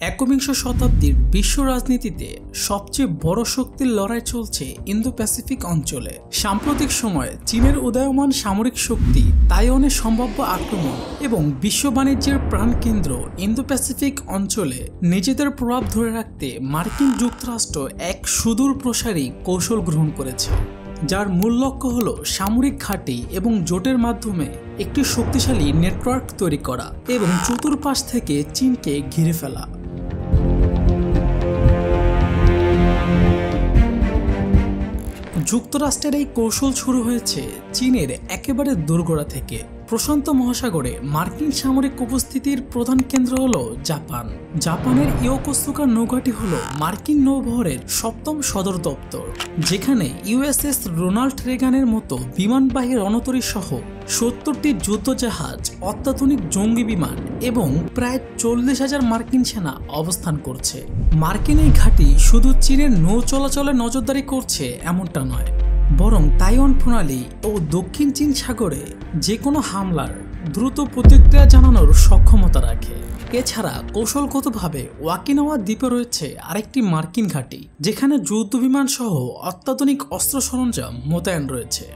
একবিংশ শতাব্দীর বিশ্ব রাজনীতিতে সবচেয়ে বড় শক্তির লড়াই চলছে ইন্দো প্যাসিফিক অঞ্চলে। সাম্প্রতিক সময়ে চীনের উদীয়মান সামরিক শক্তি, তাইওয়ানের সম্ভাব্য আক্রমণ এবং বিশ্ব বাণিজ্যের প্রাণকেন্দ্র ইন্দো প্যাসিফিক অঞ্চলে নিজেদের প্রভাব ধরে রাখতে মার্কিন যুক্তরাষ্ট্র এক সুদূর প্রসারী কৌশল গ্রহণ করেছে, যার মূল লক্ষ্য হল সামরিক ঘাঁটি এবং জোটের মাধ্যমে একটি শক্তিশালী নেটওয়ার্ক তৈরি করা এবং চতুর্পাশ থেকে চীনকে ঘিরে ফেলা। যুক্তরাষ্ট্রের এই কৌশল শুরু হয়েছে চীনের একেবারে দোরগোড়া থেকে। প্রশান্ত মহাসাগরে মার্কিন সামরিক উপস্থিতির প্রধান কেন্দ্র হল জাপান। জাপানের ইয়োকোসুকা নৌঘাঁটি হল মার্কিন নৌবহরের 7ম সদর দপ্তর, যেখানে ইউএসএস রোনাল্ড রেগানের মতো বিমানবাহী রণতরী সহ 70টি যুদ্ধজাহাজ, অত্যাধুনিক জঙ্গি বিমান এবং প্রায় 40,000 মার্কিন সেনা অবস্থান করছে। মার্কিন এই ঘাঁটি শুধু চীনের নৌ চলাচলে নজরদারি করছে এমনটা নয়, বরং তাইওয়ান প্রণালী ও দক্ষিণ চীন সাগরে যে কোনো হামলার দ্রুত প্রতিক্রিয়া জানানোর সক্ষমতা রাখে। এছাড়া কৌশলগতভাবে ওকিনাওয়া দ্বীপে রয়েছে আরেকটি মার্কিন ঘাঁটি, যেখানে যুদ্ধবিমান সহ অত্যাধুনিক অস্ত্র সরঞ্জাম মোতায়েন রয়েছে।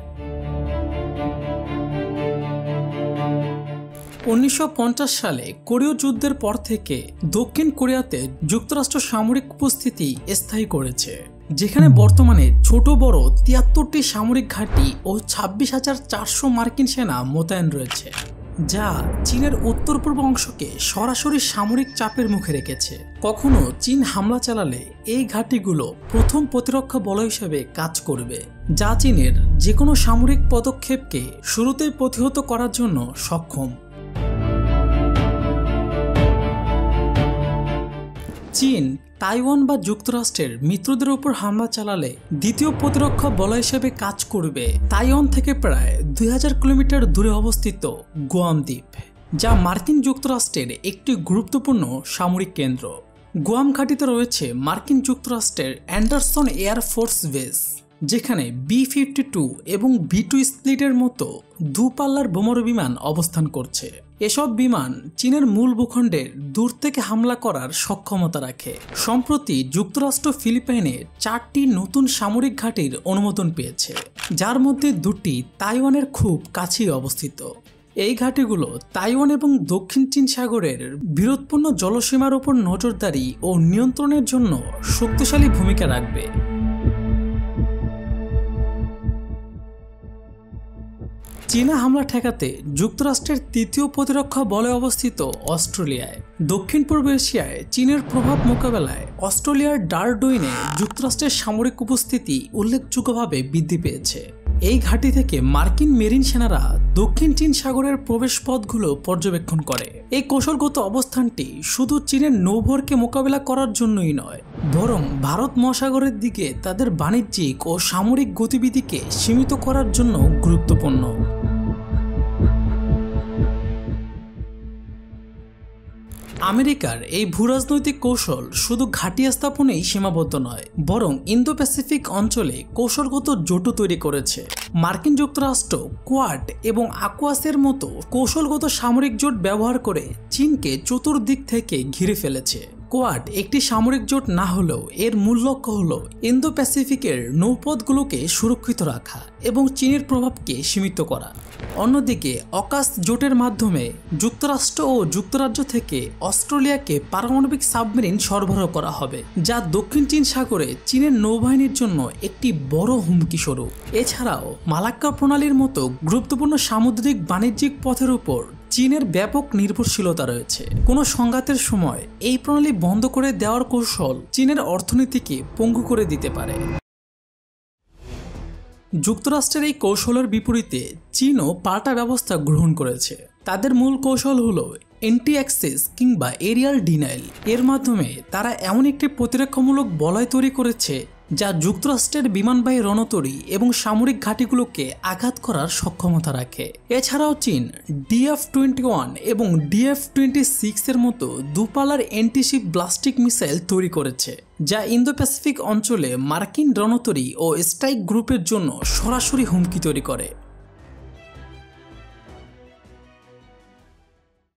1950 সালে কোরীয় যুদ্ধের পর থেকে দক্ষিণ কোরিয়াতে যুক্তরাষ্ট্র সামরিক উপস্থিতি স্থায়ী করেছে, যেখানে বর্তমানে ছোট বড় 73টি সামরিক ঘাঁটি ও 26,400 মার্কিন সেনা মোতায়েন রয়েছে, যা চীনের উত্তর পূর্ব অংশকে সরাসরি সামরিক চাপের মুখে রেখেছে। কখনো চীন হামলা চালালে এই ঘাঁটিগুলো প্রথম প্রতিরক্ষা বলয় হিসেবে কাজ করবে, যা চীনের যে কোনো সামরিক পদক্ষেপকে শুরুতেই প্রতিহত করার জন্য সক্ষম। চীন তাইওয়ান বা যুক্তরাষ্ট্রের মিত্রদের উপর হামলা চালালে দ্বিতীয় প্রতিরক্ষা বলয় হিসেবে কাজ করবে তাইওয়ান থেকে প্রায় 2000 কিলোমিটার দূরে অবস্থিত গুয়াম দ্বীপ, যা মার্কিন যুক্তরাষ্ট্রের একটি গুরুত্বপূর্ণ সামরিক কেন্দ্র। গুয়াম ঘাঁটিতে রয়েছে মার্কিন যুক্তরাষ্ট্রের অ্যান্ডারসন এয়ার ফোর্স বেস, যেখানে B-52 এবং B-2 স্প্লিটের মতো দুপাল্লার বোমারু বিমান অবস্থান করছে। এসব বিমান চীনের মূল ভূখণ্ডের দূর থেকে হামলা করার সক্ষমতা রাখে। সম্প্রতি যুক্তরাষ্ট্র ফিলিপাইনে 4টি নতুন সামরিক ঘাঁটির অনুমোদন পেয়েছে, যার মধ্যে 2টি তাইওয়ানের খুব কাছেই অবস্থিত। এই ঘাঁটিগুলো তাইওয়ান এবং দক্ষিণ চীন সাগরের বিরোধপূর্ণ জলসীমার উপর নজরদারি ও নিয়ন্ত্রণের জন্য শক্তিশালী ভূমিকা রাখবে। চীনা হামলা ঠেকাতে যুক্তরাষ্ট্রের তৃতীয় প্রতিরক্ষা বলয় অবস্থিত অস্ট্রেলিয়ায়। দক্ষিণ পূর্ব এশিয়ায় চীনের প্রভাব মোকাবেলায় অস্ট্রেলিয়ার ডারউইনে যুক্তরাষ্ট্রের সামরিক উপস্থিতি উল্লেখযোগ্যভাবে বৃদ্ধি পেয়েছে। এই ঘাঁটি থেকে মার্কিন মেরিন সেনারা দক্ষিণ চীন সাগরের প্রবেশ পথগুলো পর্যবেক্ষণ করে। এই কৌশলগত অবস্থানটি শুধু চীনের নৌবহরকে মোকাবেলা করার জন্যই নয়, বরং ভারত মহাসাগরের দিকে তাদের বাণিজ্যিক ও সামরিক গতিবিধিকে সীমিত করার জন্য গুরুত্বপূর্ণ। আমেরিকার এই ভূরাজনৈতিক কৌশল শুধু ঘাঁটি স্থাপনেই সীমাবদ্ধ নয়, বরং ইন্দো প্যাসিফিক অঞ্চলে কৌশলগত জোটও তৈরি করেছে। মার্কিন যুক্তরাষ্ট্র কোয়াড এবং আকুয়াসের মতো কৌশলগত সামরিক জোট ব্যবহার করে চীনকে চতুর্দিক থেকে ঘিরে ফেলেছে। কোয়াড একটি সামরিক জোট না হলেও এর মূল লক্ষ্য হল ইন্দো প্যাসিফিকের নৌপথগুলোকে সুরক্ষিত রাখা এবং চীনের প্রভাবকে সীমিত করা। অন্যদিকে অকাস জোটের মাধ্যমে যুক্তরাষ্ট্র ও যুক্তরাজ্য থেকে অস্ট্রেলিয়াকে পারমাণবিক সাবমেরিন সরবরাহ করা হবে, যা দক্ষিণ চীন সাগরে চীনের নৌবাহিনীর জন্য একটি বড় হুমকি স্বরূপ। এছাড়াও মালাক্কা প্রণালীর মতো গুরুত্বপূর্ণ সামুদ্রিক বাণিজ্যিক পথের উপর চীনের ব্যাপক নির্ভরশীলতা রয়েছে। কোনো সংঘাতের সময় এই প্রণালী বন্ধ করে দেওয়ার কৌশল চীনের অর্থনীতিকে পঙ্গু করে দিতে পারে। যুক্তরাষ্ট্রের এই কৌশলের বিপরীতে চীনও পাল্টা ব্যবস্থা গ্রহণ করেছে। তাদের মূল কৌশল হলো এন্টি অ্যাক্সেস কিংবা এরিয়াল ডিনাইল। এর মাধ্যমে তারা এমন একটি প্রতিরক্ষামূলক বলয় তৈরি করেছে যা যুক্তরাষ্ট্রের বিমানবাহী রণতরী এবং সামরিক ঘাঁটিগুলোকে আঘাত করার সক্ষমতা রাখে। এছাড়াও চীন DF-21 এবং DF-26 এর মতো দুপালার অ্যান্টিশিপ ব্লাস্টিক মিসাইল তৈরি করেছে, যা ইন্দো প্যাসিফিক অঞ্চলে মার্কিন রণতরী ও স্ট্রাইক গ্রুপের জন্য সরাসরি হুমকি তৈরি করে।